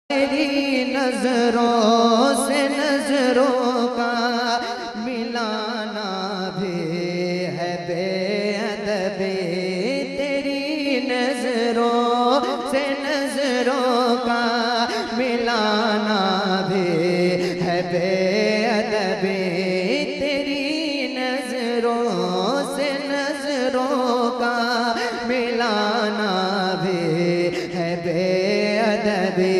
तेरी नजरों से नजरों का मिलाना भी है बेअदबी। तेरी नजरों से नजरों का मिलाना भी है बेअदबी। तेरी नजरों से नजरों का मिलाना भी है बेअदबी।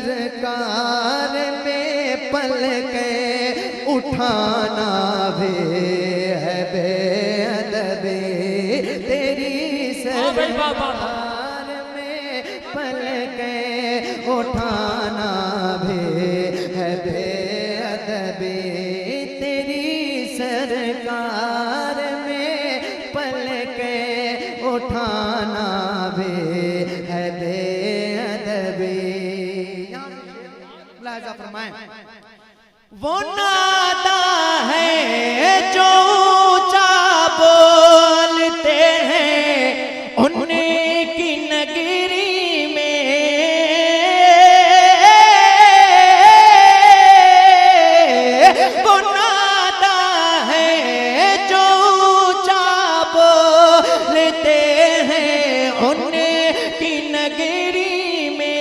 सरकार में पलकें उठाना भी है बेअदबी। तेरी सरकार में पलकें उठाना भी है बेअदबी। तेरी सरकार में पलकें उठाना भी है बेअदबी। लाजा फरमाएं, वो नादा है जो ऊंचा बोलते हैं उनकी नगरी में। वो नादा है जो ऊंचा बोलते हैं उनकी नगरी में।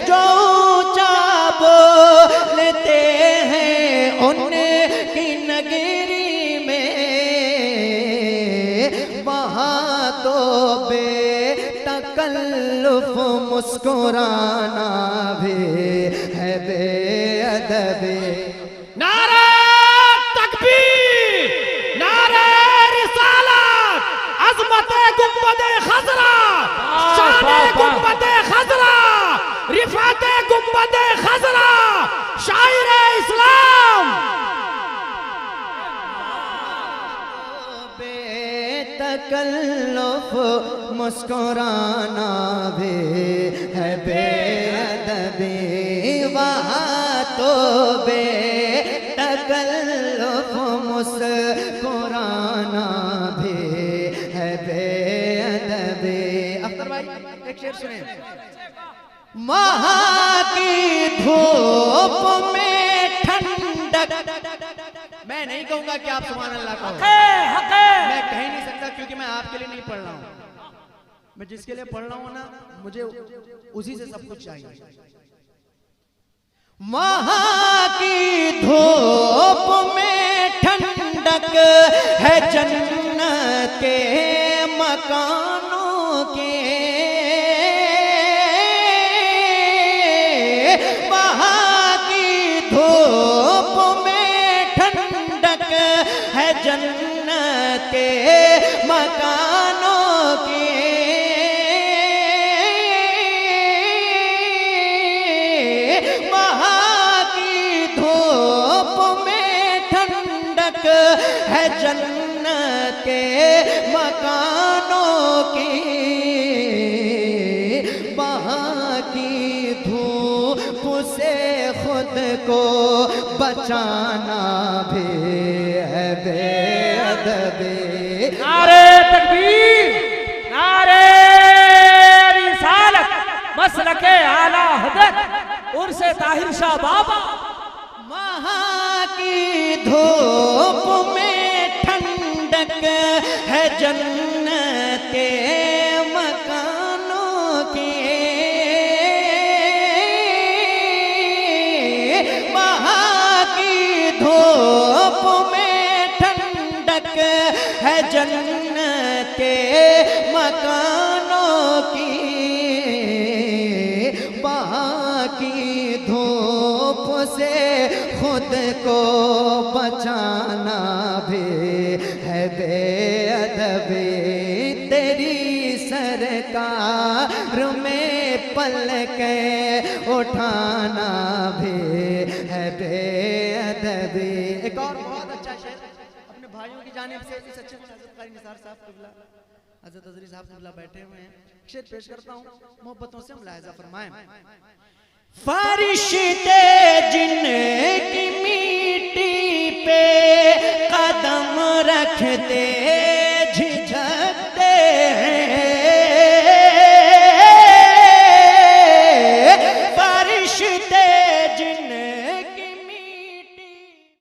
जो ऊंचा बोलते हैं उनकी नगरी में, वहाँ तो बेतकल्लुफ मुस्कुराना भी है बेअदबी। नारे तकबीर, नारे रिसालत, अज़मते गुंबदे खज़रा, शाने गुंबदे खज़रा, रिफ़ाते गुंबदे खज़रा, शाइरे इस्लाम। बेतकल्लुफ मुस्कुराना भी है बेअदबी। वहाँ तो बेतकल्लुफ मुस्कुराना भी है बेअदबी। अख्तर भाई एक शेर सुने। वहाँ की धूप में ठंडक, मैं नहीं कहूंगा कि आप सुभान अल्लाह कहो, मैं कह ही नहीं सकता क्योंकि मैं आपके लिए नहीं पढ़ रहा हूं। मैं जिसके लिए पढ़ रहा हूं ना, मुझे उसी से सब कुछ चाहिए। वहाँ की धूप में ठंडक है जन्नत के मकानों के। वहाँ की धूप में ठंडक है जन्नत के मकानों के। वहाँ की धूप में ठंडक है जन्नत के मकानों की। वहाँ की धूप से खुद को बचाना भी है बेअदबी। नारे तकबीर, नारे रिसालत, मसलके आला हज़रत उर्से ताहिर शाह बाबा। वहाँ की धूप में ठंडक है जन्नत के मकानों की। वहाँ की धूप में ठंडक है जन्नत के मकानों की। वहाँ की धूप से खुद को बचाना भी है बेअदबी, तेरी सरकार में पलके उठाना भी है बेअदबी। एक और बहुत अच्छा शेर अपने भाइयों की जानिब से इस अच्छे हज़रत कारी निसार साहब क़िबला, हज़रत अज़री साहब क़िबला बैठे हुए हैं, शेर पेश करता हूँ, मोहब्बतों से मुलाहिज़ा फरमाएं। फरिश्ते जिनकी मिट्टी पे कदम रखते